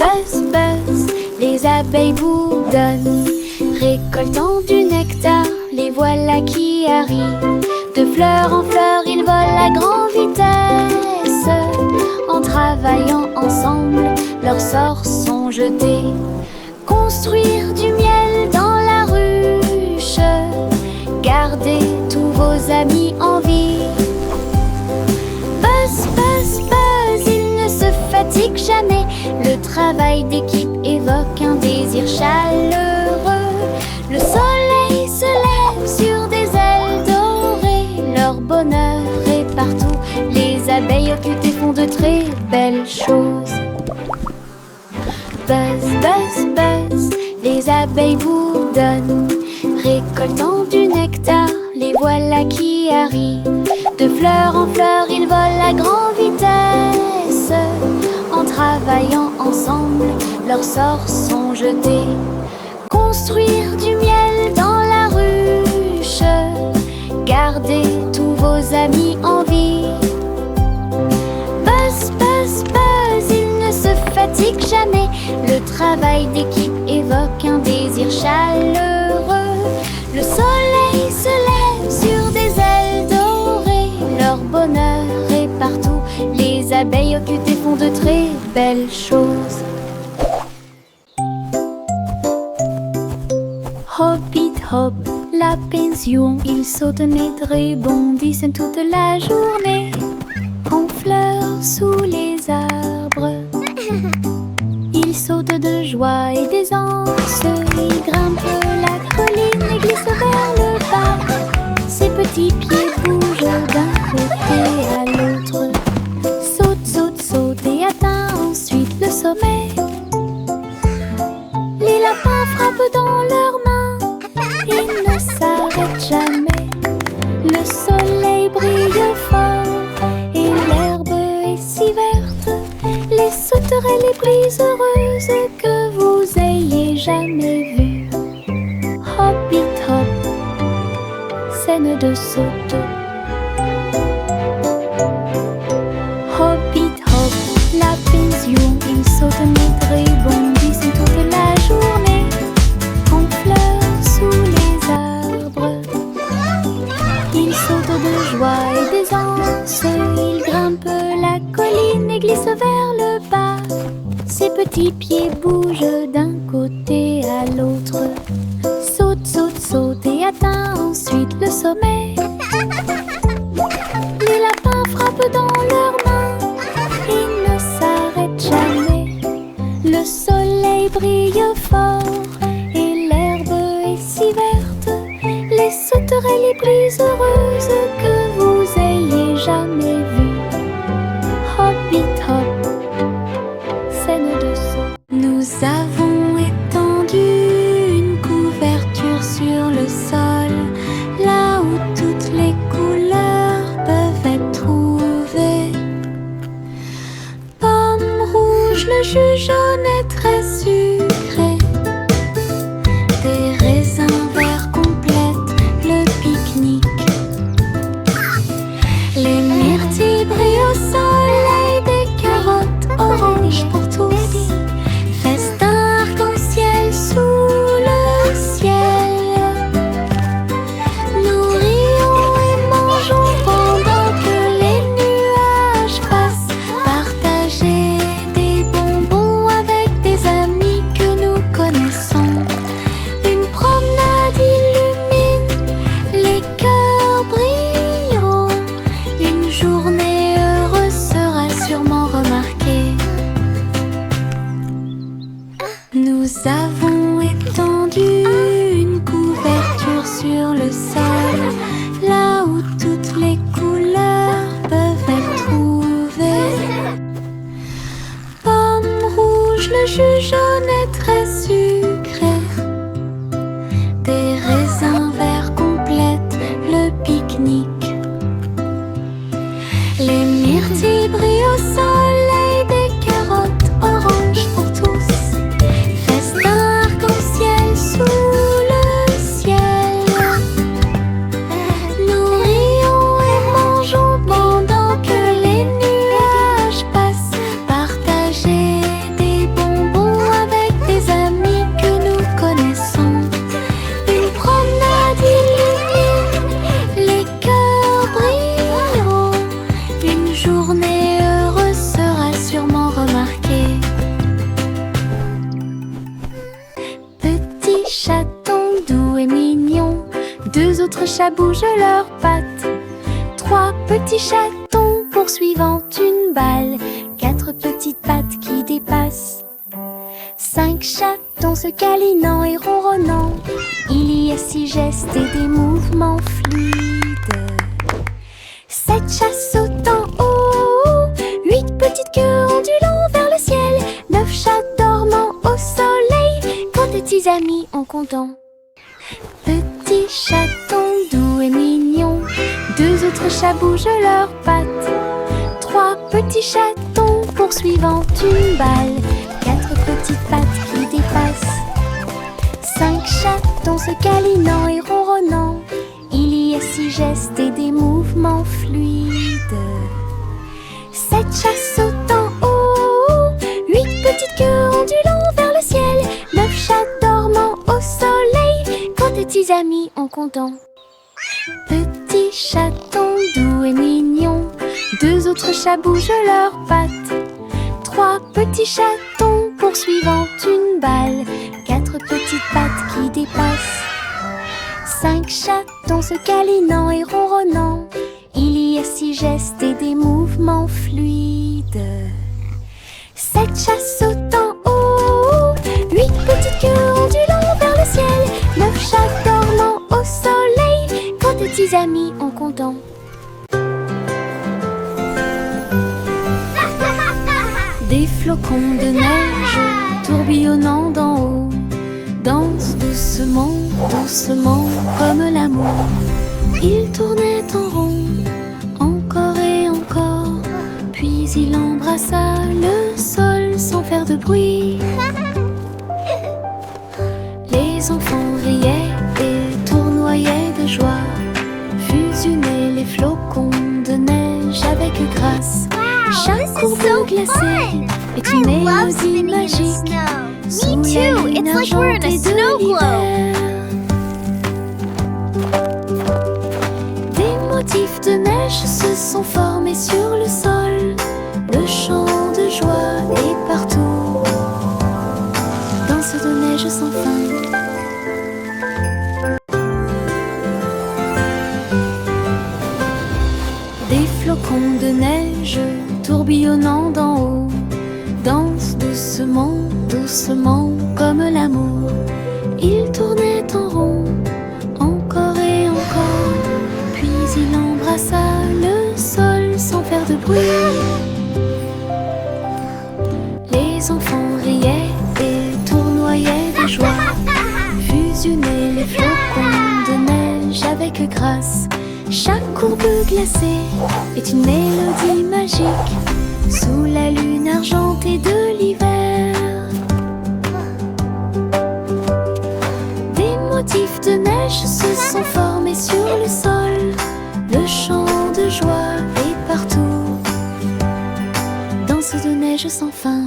Buzz, buzz, les abeilles bourdonnent, récoltant du nectar, les voilà qui arrivent. De fleur en fleur, ils volent à grande vitesse. En travaillant ensemble, leurs sorts sont jetés. Construire du miel dans la ruche, gardez tous vos amis en vie. Buzz, buzz, buzz, ils ne se fatiguent jamais. Le travail d'équipe évoque un désir chaleureux. Le soleil se lève sur des ailes dorées. Leur bonheur est partout. Les abeilles occupées font de très belles choses. Buzz, buzz, buzz, les abeilles bourdonnent, récoltant du nectar, les voilà qui arrivent. De fleur en fleur, ils volent à grande vitesse. En travaillant ensemble, leurs sorts sont jetés. Construire du miel dans la ruche, gardez tous vos amis en vie. Buzz, buzz, buzz, ils ne se fatiguent jamais. Le travail d'équipe évoque un désir chaleureux. Le soleil se lève sur des ailes dorées. Leur bonheur est partout. Les abeilles occupées font de très belles choses. Hop, it, hop, la pension. Ils sautent et rebondissent toute la journée. En fleurs sous les arbres. Ils sautent de joie et d'aisance. Ils grimpent la colline et glissent vers le bas. Ses petits pieds bougent d'un côté à l'autre. Saute, saute, saute et atteint ensuite le sommet. Les lapins frappent dans leurs mains. Ils ne s'arrêtent jamais. Le soleil brille fort et l'herbe est si verte. Les sauterelles les plus heureuses que vous ayez jamais vues. Hop, it, hop, scène de saut. Hop, it, hop, la pension. Ils sautent et rebondissent toute la journée. En fleurs sous les arbres. Ils sautent de joie et d'aisance. Ils grimpent la colline et glissent vers le bas. Ses petits pieds bougent d'un côté à l'autre. Saute, saute, saute et atteint ensuite le sommet. Les lapins frappent dans leurs mains. Ils ne s'arrêtent jamais. Le soleil brille fort et l'herbe est si verte. Les sauterelles les plus heureuses que vous ayez jamais vues. Hop, it, hop, scène de saut. Nous avons étendu une couverture sur le sol, là où toutes les couleurs peuvent être trouvées. Pomme rouge, le jus jaune est très sucré. Des raisins verts complètent le pique-nique. Les myrtilles brillent au soleil, des carottes oranges pour tous. Festin arc-en-ciel sous le ciel. Nous rions et mangeons pendant que les nuages passent. Partager des bonbons avec des amis que nous connaissons. Une promenade illumine, les cœurs brilleront. Une journée heureuse sera sûrement remarquée. bougent leurs pattes. 3 petits chatons poursuivant une balle. 4 petites pattes qui dépassent. 5 chatons se câlinant et ronronnant. Il y a 6 gestes et des mouvements fluides. 7 chats sautant haut. 8 petites queues ondulant vers le ciel. 9 chats dormant au soleil. Quand tes petits amis en comptant. Petit chaton doux et mignon. 2 autres chats bougent leurs pattes. 3 petits chatons poursuivant une balle. 4 petites pattes qui dépassent. 5 chatons se câlinant et ronronnant. Il y a 6 gestes et des mouvements fluides. 7 chats sautant haut. 8 petites queues ondulant vers le ciel. 9 chats dormant au soleil. Quand tes petits amis en comptant. Petit chaton doux et mignon. 2 autres chats bougent leurs pattes. 3 petits chatons poursuivant une balle. 4 petites pattes qui dépassent. 5 chatons se câlinant et ronronnant. Il y a 6 gestes et des mouvements fluides. 7 chats sautant haut. 8 petites queues ondulant vers le ciel. 9 chats dormant au soleil. Quand tes petits amis en comptant. Des flocons de neige tourbillonnant d'en haut dansent doucement, doucement comme l'amour. Il tournait en rond, encore et encore, puis il embrassa le sol sans faire de bruit. Les enfants riaient et tournoyaient de joie, fusionnaient les flocons de neige avec grâce. Chaque courbe glacée est une mélodie magique sous la lune argentée de l'hiver. Des motifs de neige se sont formés sur le sol. Le chant de joie est partout. Danse de neige sans fin. Des flocons de neige tourbillonnant d'en haut dansent doucement, doucement comme l'amour. Il tournait en rond, encore et encore, puis il embrassa le sol sans faire de bruit. Les enfants riaient et tournoyaient de joie, fusionnaient les flocons de neige avec grâce. Chaque courbe glacée est une mélodie magique sous la lune argentée de l'hiver. Des motifs de neige se sont formés sur le sol. Le chant de joie est partout. Danse de neige sans fin.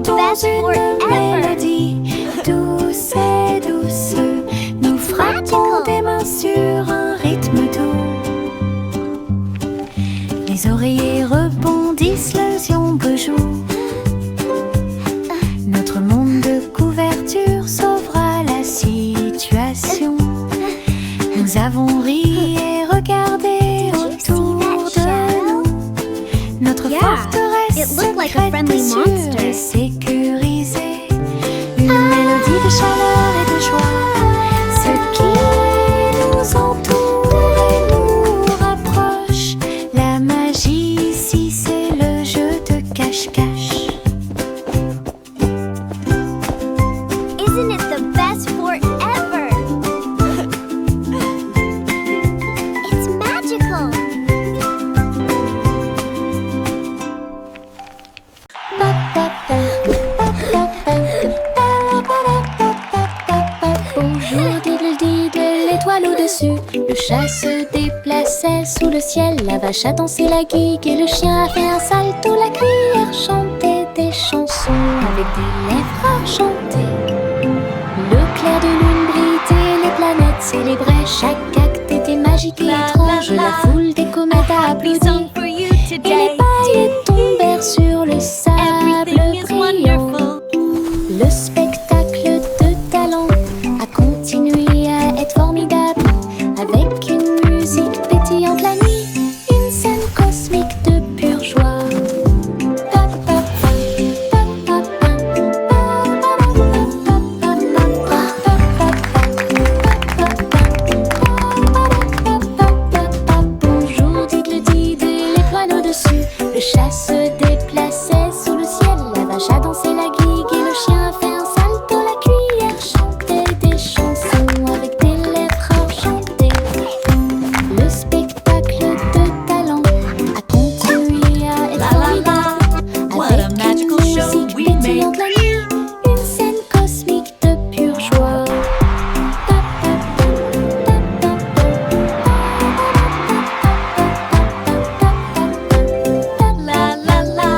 Dans une mélodie douce et douce, nous frappons des mains sur un rythme doux. Les oreillers rebondissent, les ombres jouent. Notre monde de couverture sauvera la situation. Nous avons ri et regardé autour de nous. Notre forteresse secrète et sûre et sécurisée. Une mélodie de chaleur et de joie. Ce qui nous entoure et nous rapproche. La magie ici, c'est le jeu de cache-cache. Isn't it the best forever? It's magical. Bonjour, diddle-diddle, l'étoile au-dessus. Le chat se déplaçait sous le ciel. La vache a dansé la gigue et le chien a fait un salto. La cuillère chantait des chansons avec des lèvres argentées. Le clair de lune brillait célébrait, chaque acte était magique et étrange. La foule des comètes a applaudi et les paillettes tombèrent sur le sable brillant. Le spectacle de talent a continué à être formidable, avec une musique pétillante la nuit, une scène cosmique de pure joie. Bonjour, dites-le-dites, et les poils au-dessus. Le chat se déplaçait sous le ciel, la vache a dansé la gigue et le chien a fait un salto. La cuillère chantait des chansons avec des lèvres enchantées. Le spectacle de talent a continué à être formidable, What a avec magical une show musique we pétillante la nuit, une scène cosmique de pure joie. La la la,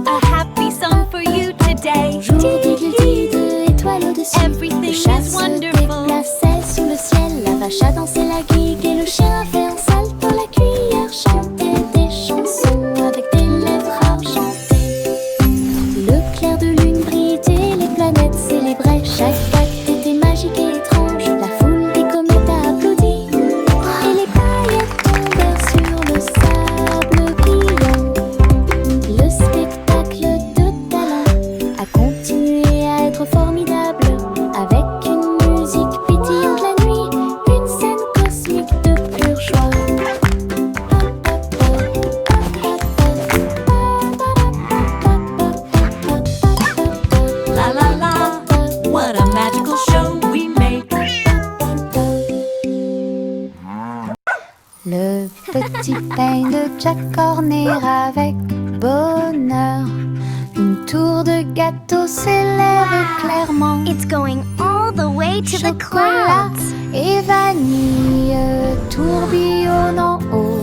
a happy song for you today. Bonjour, diddle-diddle, étoile au-dessus. Everything Le chat is se wonderful. déplaçait sous le ciel, la vache a dansé la gigue et le chien a fait un salto. La cuillère chantait des chansons avec des lèvres enchantées. Le clair de lune brillait, les planètes célébraient, chaque acte était magique et étrange. La foule des comètes a applaudi et les paillettes tombèrent sur le sable brillant. Le spectacle de talent a continué à être formidable, avec une musique pétillante la nuit, une scène cosmique de pure joie. La la la, what a magical show we make. Le petit pain de Jack Horner avec bonheur, une tour de gâteau s'élève clairement. It's going all the way to the Chocolat clouds. et vanille tourbillonnent en haut.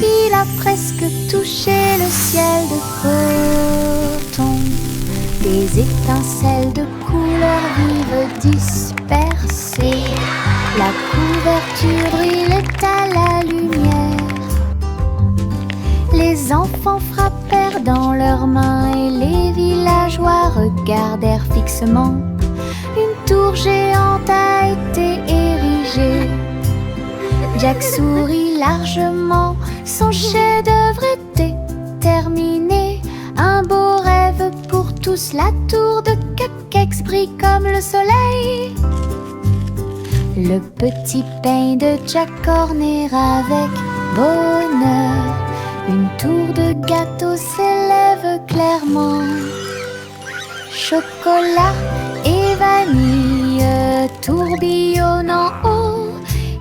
Il a presque touché le ciel de coton. Des étincelles de couleurs vives dispersées. La couverture brillait à la lumière. Les enfants frappèrent dans leurs mains et les villageois regardèrent fixement. Une tour géante a été érigée. Jack sourit largement, son chef-d'œuvre était terminé. Un beau rêve pour tous, la tour de Cupcakes brille comme le soleil. Le petit pain de Jack Horner avec bonheur, une tour de gâteau s'élève clairement. Chocolat et vanille tourbillonnent en haut.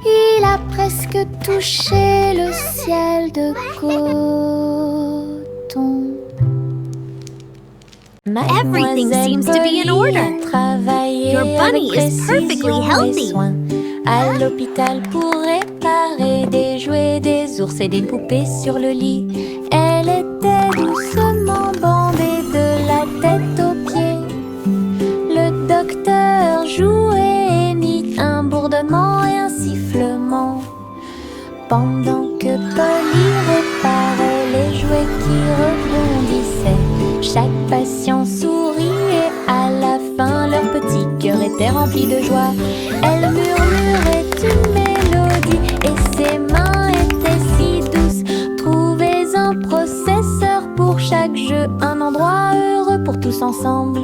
Il a presque touché le ciel de coton. Everything seems to be in order. Your bunny is perfectly healthy. À l'hôpital pour réparer des jouets, des ours et des poupées sur le lit. Elle était doucement bandée de la tête aux pieds. Le docteur jouait et mit un bourdonnement et un sifflement, pendant que Polly réparait les jouets qui rebondissaient. Chaque patient souriait, à la fin leur petit cœur était rempli de joie. Elle murmurait une mélodie et ses mains étaient si douces. Trouvez un processeur pour chaque jeu, un endroit heureux pour tous ensemble.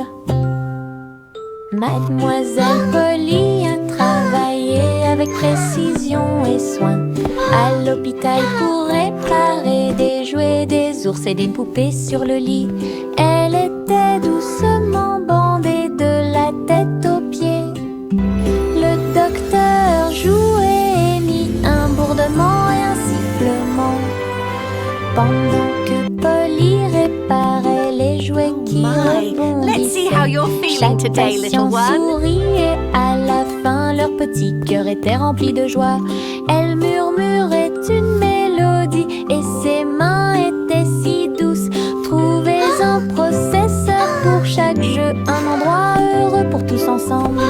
Mademoiselle Polly a travaillé avec précision et soin à l'hôpital pour réparer des jouets, des ours et des poupées sur le lit. Elle était doucement bandée de la tête aux pieds. Le docteur jouait et mit un bourdonnement et un sifflement, pendant que Polly réparait les jouets qui Let's see how rebondissaient. you're feeling Chaque today, little patient one. souriait, à la fin leur petit cœur était rempli de joie. Elle murmurait une mélodie et ses mains étaient si douces. Trouvez un processeur pour chaque jeu, un endroit heureux pour tous ensemble.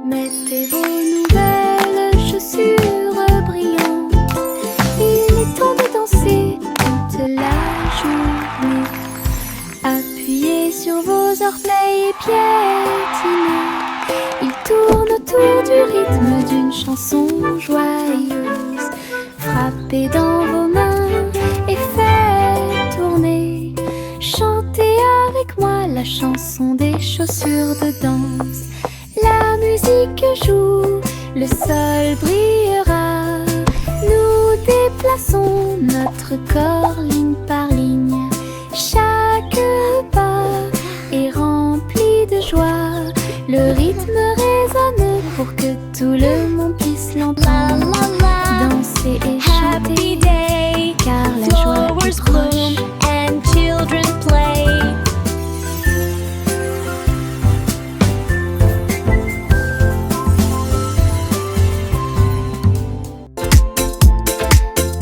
Mais Mettez vos nouvelles chaussures brillantes. Il est temps de danser toute la journée. Appuyez sur vos orteils et piétinez. Ils tournent autour du rythme d'une chanson joyeuse. Frappez dans vos mains et faites tourner. Chantez avec moi la chanson des chaussures de danse. La musique joue, le sol brillera. Nous déplaçons notre corps ligne par ligne. Chaque pas est rempli de joie. Le rythme résonne pour que tout le monde puisse l'entendre. Danser et chanter, day, car la joie est proche. and children play.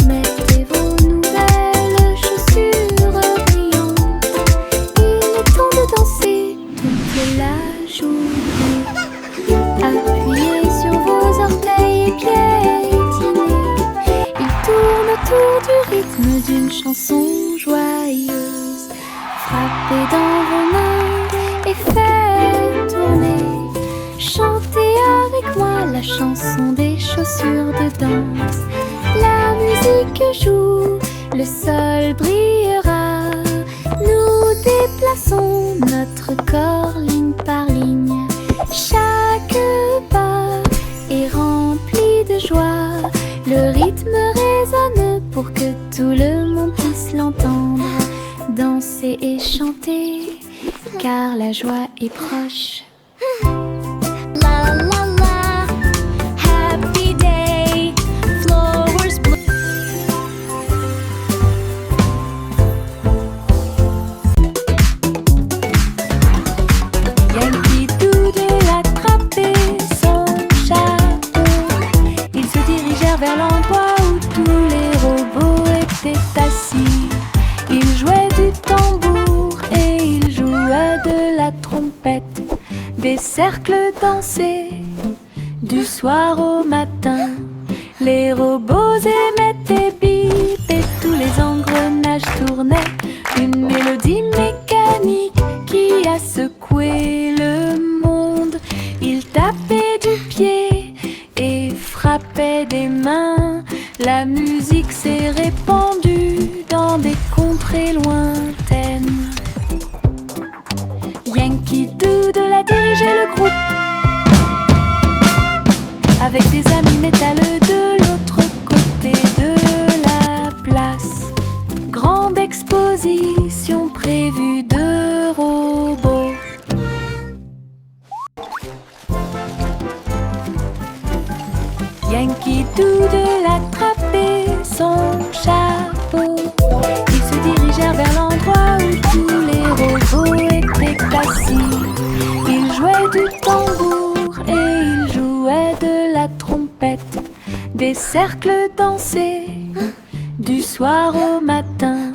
Mettez vos nouvelles chaussures brillantes. Il est temps de danser toute la journée. Appuyez sur vos orteils et piétinez. Ils tournent autour du rythme d'une chanson joyeuse. Frappez dans vos mains et faites tourner. Chantez avec moi la chanson des chaussures de danse. La musique joue, le sol brillera. Nous déplaçons notre corps ligne par ligne. Chaque pas est rempli de joie. Le rythme résonne pour que tout le monde puisse l'entendre. Danser et chanter, car la joie est proche. La la la, happy day, flowers bloom. Yankee Doodle attrapait son chapeau. Ils se dirigèrent vers l'endroit où tous les robots étaient assis. Ils jouaient du tambour et ils jouaient de la trompette. Des cercles dansaient du soir au matin. Les robots émettaient bip et tous les engrenages tournaient. Une mélodie mécanique qui a secoué le monde. Ils tapaient du pied et frappaient des mains. La musique s'est répandue dans des contrées lointaines. Yankee Doodle a dirigé le groupe avec des amis métalleux de l'autre côté de la place. Grande exposition prévue de robots. Yankee Doodle attrapait son chapeau. Ils se dirigèrent vers l'endroit où tous les robots étaient assis. Ils jouaient du tambour et ils jouaient de la trompette. Des cercles dansaient du soir au matin.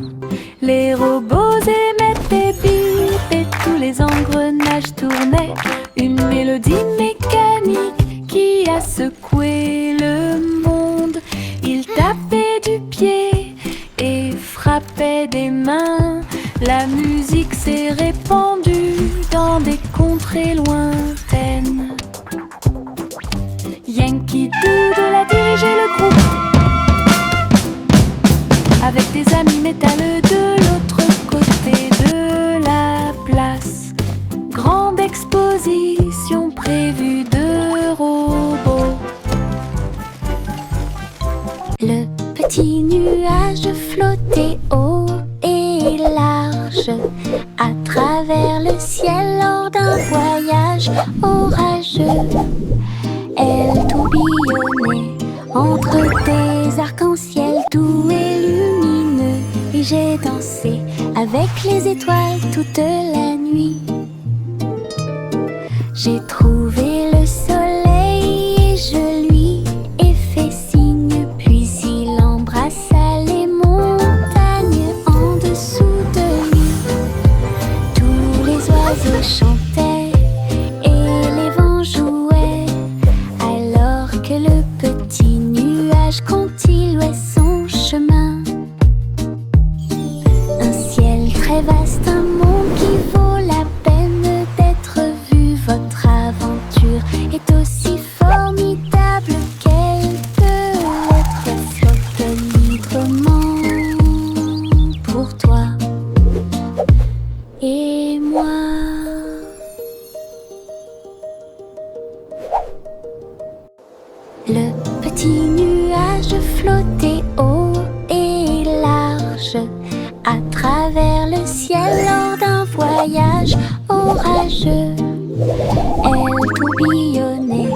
Les robots émettaient bip et tous les engrenages tournaient. Une mélodie mécanique qui a secoué le monde. Ils tapaient du pied et frappaient des mains. La musique s'est répandue dans des contrées lointaines. Yankee Doodle a dirigé le groupe avec des amis métalleux de l'autre côté de la place. Grande exposition prévue de robots. Le petit nuage flottait haut et large à travers le ciel lors d'un voyage orageux. Elle tourbillonnait entre des arcs-en-ciel doux et lumineux. Et j'ai dansé avec les étoiles toute la nuit. J'ai trouvé le soleil et je lui ai fait signe. Puis il embrassa les montagnes en dessous de lui. Tous les oiseaux chantaient et les vents jouaient petits nuages flottaient haut et large à travers le ciel lors d'un voyage orageux. Elles tourbillonnaient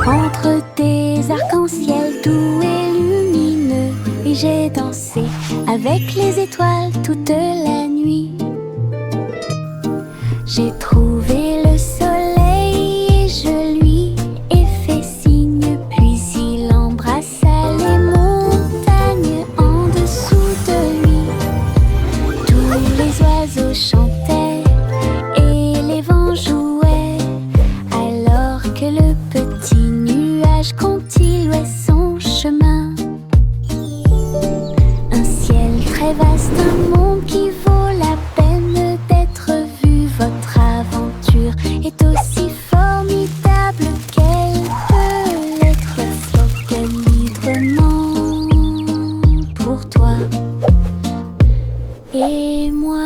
entre des arcs-en-ciel doux et lumineux, et j'ai dansé avec les étoiles toute la nuit. J'ai trouvé le soleil et je lui ai fait signe, puis il embrassa les montagnes en dessous de lui. Tous les oiseaux chantaient et les vents jouaient, alors que le petit nuage continuait son chemin. Un ciel très vaste, un monde qui vaut la peine d'être vu. Votre aventure est aussi formidable qu'elle peut l'être. Flotte librement pour toi et moi.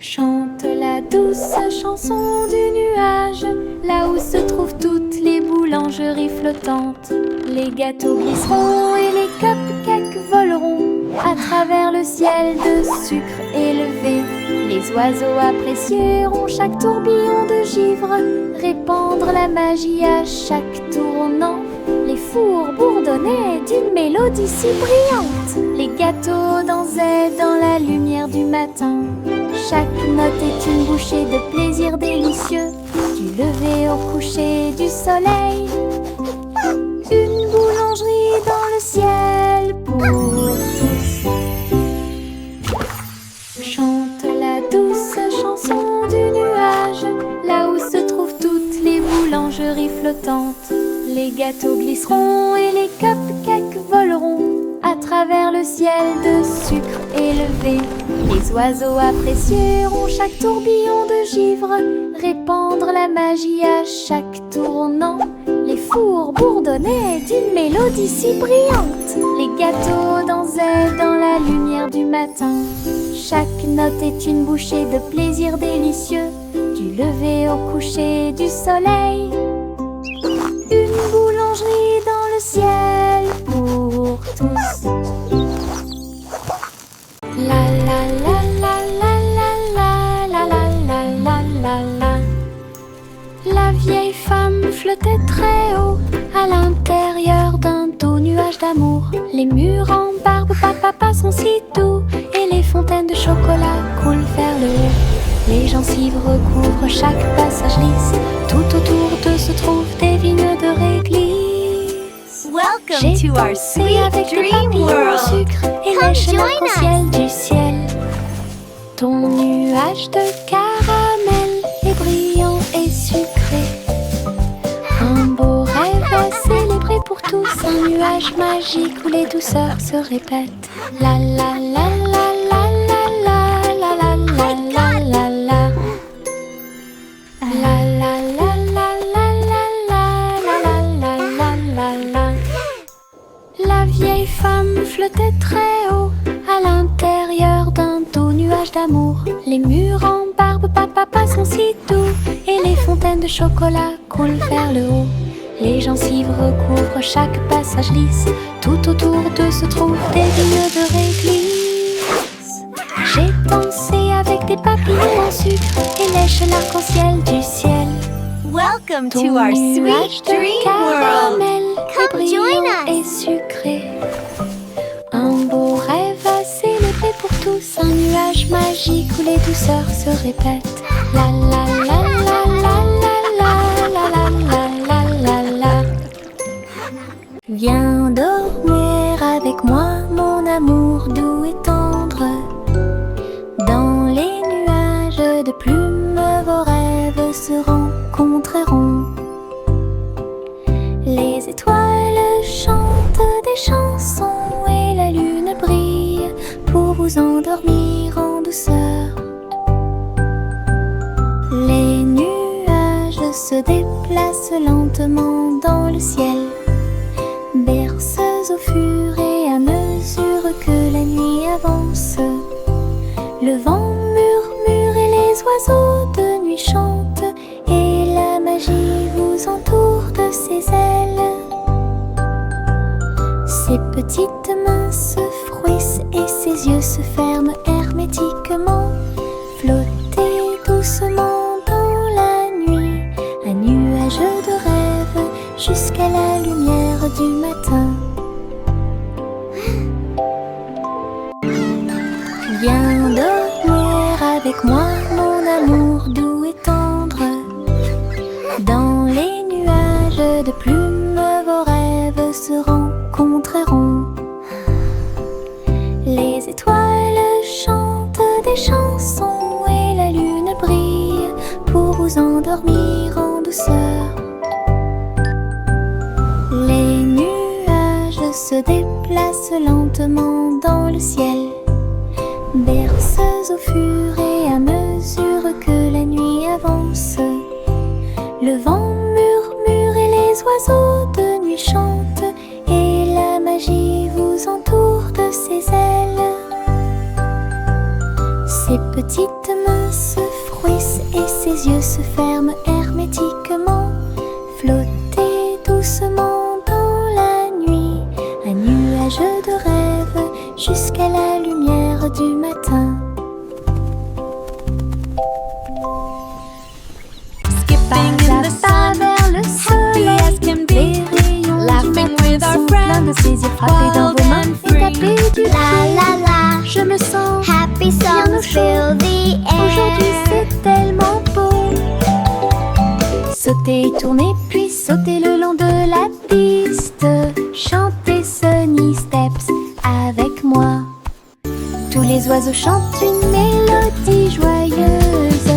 Chante la douce chanson du nuage, là où se trouvent toutes les boulangeries flottantes. Les gâteaux glisseront et les cupcakes voleront à travers le ciel de sucre élevé. Les oiseaux apprécieront chaque tourbillon de givre, répandre la magie à chaque tournant. Les fours bourdonnaient d'une mélodie si brillante. Les gâteaux dansaient dans la lumière du matin. Chaque note est une bouchée de plaisir délicieux, du lever au coucher du soleil. Une boulangerie dans le ciel pour tous. Chante la douce chanson du nuage, là où se trouvent toutes les boulangeries flottantes. Les gâteaux glisseront et les cupcakes voleront à travers le ciel de sucre élevé. Les oiseaux apprécieront chaque tourbillon de givre, répandre la magie à chaque tournant. Les fours bourdonnaient d'une mélodie si brillante. Les gâteaux dansaient dans la lumière du matin. Chaque note est une bouchée de plaisir délicieux, du lever au coucher du soleil. Une boulangerie dans le ciel pour tous. La la la la la la la la la la la la. La vieille femme flottait très haut à l'intérieur d'un doux nuage d'amour. Les murs en barbe papa sont si doux et les fontaines de chocolat coulent vers le haut. Les gencives recouvrent chaque passage lisse. Tout autour d'eux se trouvent des vignes de réglisse. Welcome to our sweet avec des dream papillons au world. sucre et Come lèche join l'arc-en-ciel du ciel. Ton nuage de caramel est brillant et sucré. Un beau rêve à célébrer pour tous, un nuage magique où les douceurs se répètent. La la la la la la la la la la la la la. La la la la la la la la la la la. La vieille femme flottait très haut à l'intérieur d'un doux nuage d'amour. Les murs en barbe papa sont si doux et les fontaines de chocolat coulent vers le haut. Les gencives recouvrent chaque passage lisse. Tout autour d'eux se trouvent des vignes de réglisse. J'ai dansé avec des papillons en sucre et lèche l'arc-en-ciel du ciel. Welcome Ton to our nuage sweet de dream world. caramel Come est brillant join us. et sucré. Un beau rêve à célébrer pour tous, un nuage magique où les douceurs se répètent. La la la la la la la la la la la la. Viens dormir avec moi, mon amour doux et tendre. Dans les nuages de plumes, vos rêves se rencontreront. Les étoiles chantent des chansons et la lune brille pour vous endormir en douceur. Les nuages se déplacent lentement dans le ciel, berceuses au fur et à mesure que la nuit avance. Le vent murmure et les oiseaux de nuit chantent, et petites mains se frouissent et ses yeux se ferment hermétiquement. Flotter doucement dans la nuit, un nuage de rêve jusqu'à la lumière du matin. Viens dormir avec moi, mon amour doux et tendre. Dans les nuages de plumes, vos rêves se rencontreront. Les étoiles chantent des chansons et la lune brille pour vous endormir en douceur. Les nuages se déplacent lentement dans le ciel, berceuses au fur et à mesure que la nuit avance. Le vent murmure et les oiseaux de nuit chantent, et la magie vous entoure de ses ailes. Ses petites mains se frouissent et ses yeux se ferment hermétiquement. Flottez doucement dans la nuit, un nuage de rêve jusqu'à la lumière du matin. Skipping in the sun, Vers le soleil, as can be, les rayons laughing du with matin our sont pleins de friends, plaisir. Frappez dans vos mains et wild and tapez du La pied. la la, Je me sens happy bien au songs chaud. fill the air. Aujourd'hui c'est tellement beau. Sautez, tournez, puis sautez le long de la piste. Chantez Sunny Steps avec moi. Tous les oiseaux chantent une mélodie joyeuse.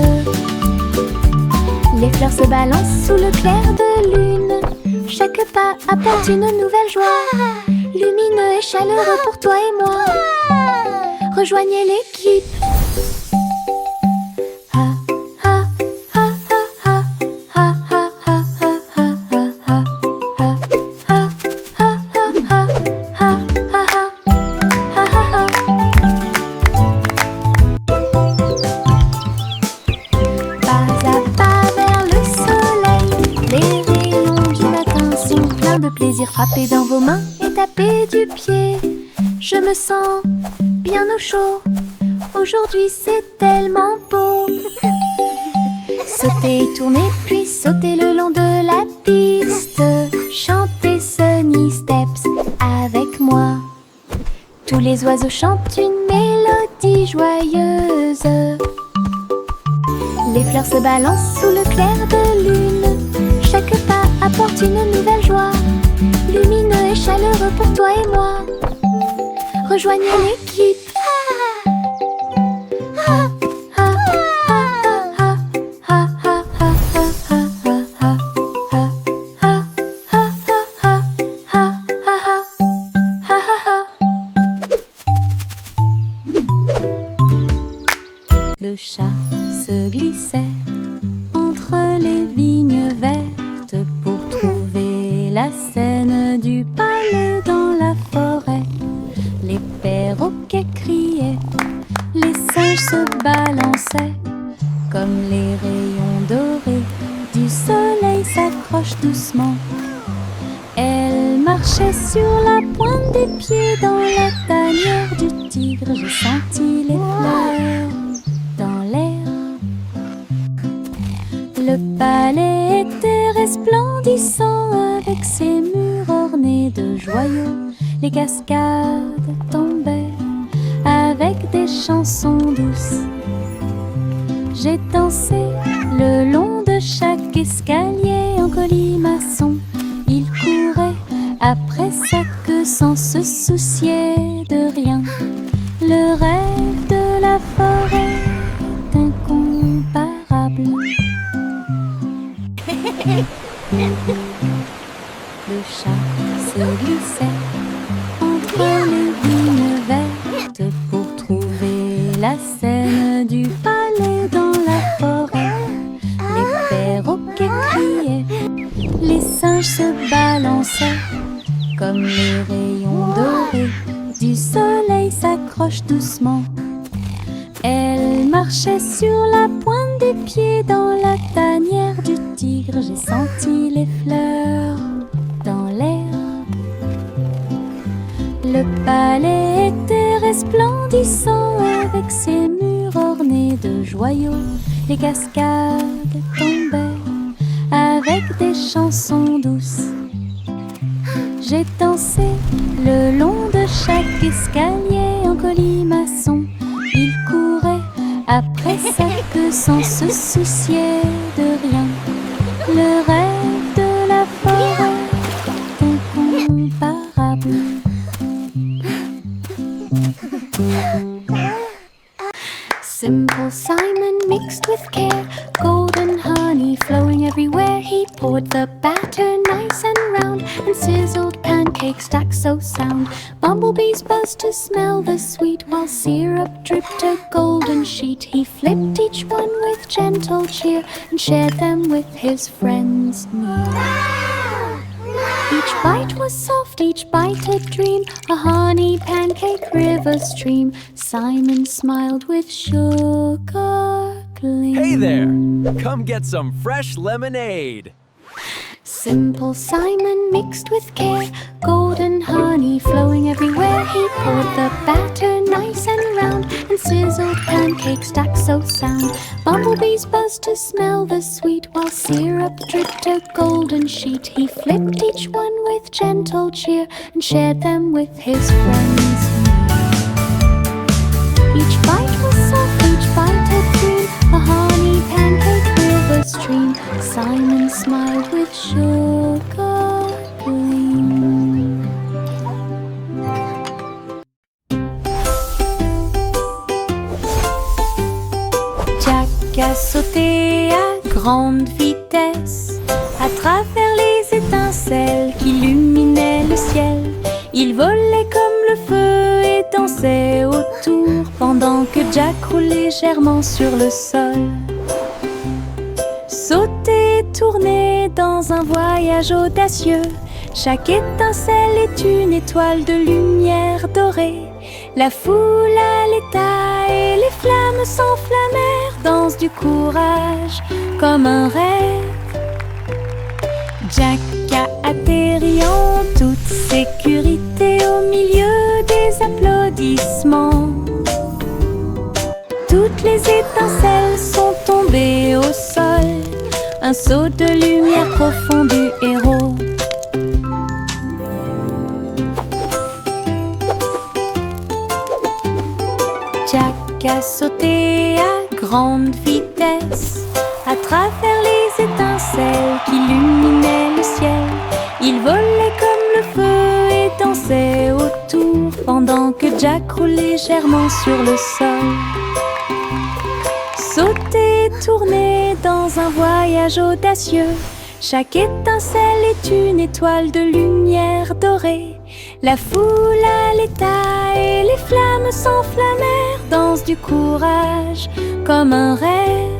Les fleurs se balancent sous le clair de lune. Chaque pas apporte une nouvelle joie, lumineux et chaleureux pour toi et moi. Rejoignez l'équipe. Ah, ah, ah, ah, ah, ah, ah, ah, ah, ah, ah, ah, ah, ah, ah, ah, ah, ah. Pas à pas vers le soleil, les rayons du matin sont pleins de plaisir. Frappez dans vos mains et tapez du pied. Je me sens bien au chaud. Aujourd'hui c'est tellement beau. Sautez, tournez, puis sautez le long de la piste. Chantez Sunny Steps avec moi. Tous les oiseaux chantent une mélodie joyeuse. Les fleurs se balancent sous le clair de lune. Chaque pas apporte une nouvelle joie, lumineux et chaleureux pour toi et moi. Rejoignez l'équipe. Ah, ah, ah, ah, ah, ah, ah, ah, ah, ah, ah, ah, ah, ah. Le chat se glissait entre les vignes vertes pour trouver la scène du palais dans la forêt. Les perroquets criaient, les singes se balançaient, comme les rayons dorés du soleil s'accrochent doucement. Elle marchait sur la pointe des pieds dans la tanière du tigre. J'ai senti les fleurs dans l'air. Le palais était resplendissant avec ses murs ornés de joyaux. Les cascades tombaient avec des chansons douces. J'ai dansé le long de chaque escalier en colimaçon. Il courait après sa queue sans se soucier de rien. Le rêve de la forêt est incomparable. Le chat se glissait entre les vignes vertes pour trouver la scène du palais dans la forêt. Les perroquets criaient, les singes se balançaient, comme les rayons dorés du soleil s'accrochent doucement. Elle marchait sur la pointe des pieds dans la tanière du tigre. J'ai senti les fleurs dans l'air. Le palais était resplendissant avec ses murs ornés de joyaux. Les cascades tombaient avec des chansons douces. J'ai dansé le long de chaque escalier en colimaçon. Il courait après sa queue sans se soucier de rien. Le rêve de la forêt est incomparable. Simple Simon mixed with care, golden honey flowing everywhere. He poured the batter nice and round, and sizzled pancakes stacked so sound. Bumblebees buzzed to smell the sweet, while syrup dripped a golden sheet. He flipped each one with gentle cheer, and shared them with his friends near. Each bite was soft, each bite a dream, a honey pancake river stream. Simon smiled with sugar gleam. Hey there! Come get some fresh lemonade! Simple Simon mixed with care, golden honey flowing everywhere. He poured the batter nice and round, and sizzled pancakes stacked so sound. Bumblebees buzzed to smell the sweet, while syrup dripped a golden sheet. He flipped each one with gentle cheer, and shared them with his friends. Each bite was soft, each bite a dream, a honey pancake river stream. Simon smiled with sugar gleam. Jack a sauté à grande vitesse à travers les étincelles qui illuminaient le ciel. Il volait comme le feu et dansait autour, pendant que Jack roulait légèrement sur le sol. Sauter et tourner dans un voyage audacieux, chaque étincelle est une étoile de lumière dorée. La foule à l'état et les flammes s'enflammèrent, danse du courage comme un rêve. Jack a atterri en toute sécurité au milieu des applaudissements. Toutes les étincelles sont tombées au sol, un saut de lumière profond du héros. Jack a sauté à grande vitesse à travers les étincelles qui illuminaient le ciel. Il volait comme le feu et dansait autour, pendant que Jack roulait légèrement sur le sol. Sauter et tourner dans un voyage audacieux, chaque étincelle est une étoile de lumière dorée. La foule à l'état et les flammes s'enflammèrent, danse du courage comme un rêve.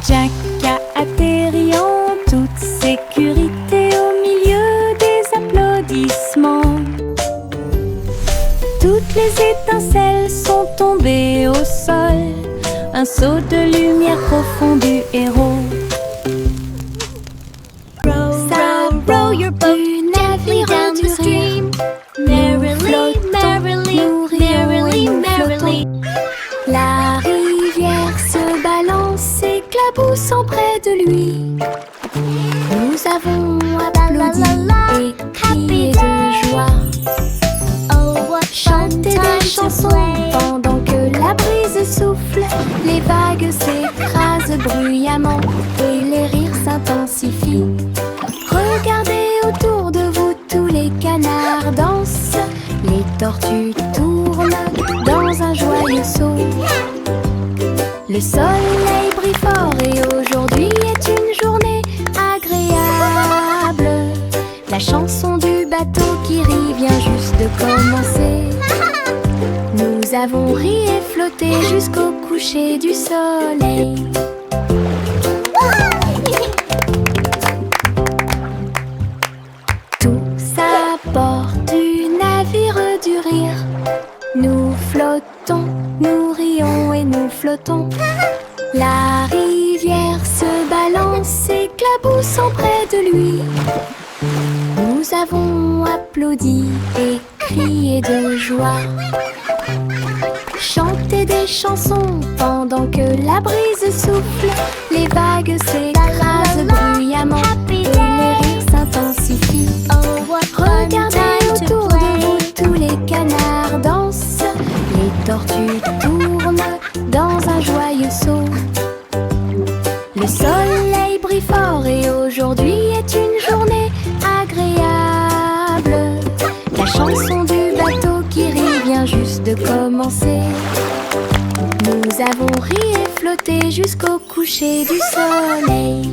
Jack a atterri en toute sécurité au milieu des applaudissements. Toutes les étincelles sont tombées au sol, un saut de lumière profond du héros. Row, row your boat gently down the stream. Merrily, merrily, merrily, merrily. La rivière se balance, éclaboussant près de lui. Nous avons applaudi et crié de joie, Oh, what chanté fun des time to chansons play. pendant que la brise souffle. Les vagues s'écrasent bruyamment et les rires s'intensifient. Regardez autour de vous, tous les canards dansent. Les tortues tournent dans un joyeux saut. Le soleil brille fort et aujourd'hui est une journée agréable. La chanson du bateau qui rit vient juste de commencer. Nous avons ri et flotté jusqu'au coucher du soleil. Tous à bord du navire du rire, nous flottons, nous rions et nous flottons. La rivière se balance, éclaboussant près de lui. Nous Nous avons applaudi et crié de joie, chanté des chansons pendant que la brise souffle. Les vagues s'écrasent bruyamment et les rires s'intensifient. Regardez autour de vous, tous les canards dansent, les tortues tournent dans un joyeux saut. Le soleil brille fort et aujourd'hui est une journée agréable. La chanson du bateau qui rit vient juste de commencer. Nous avons ri et flotté jusqu'au coucher du soleil.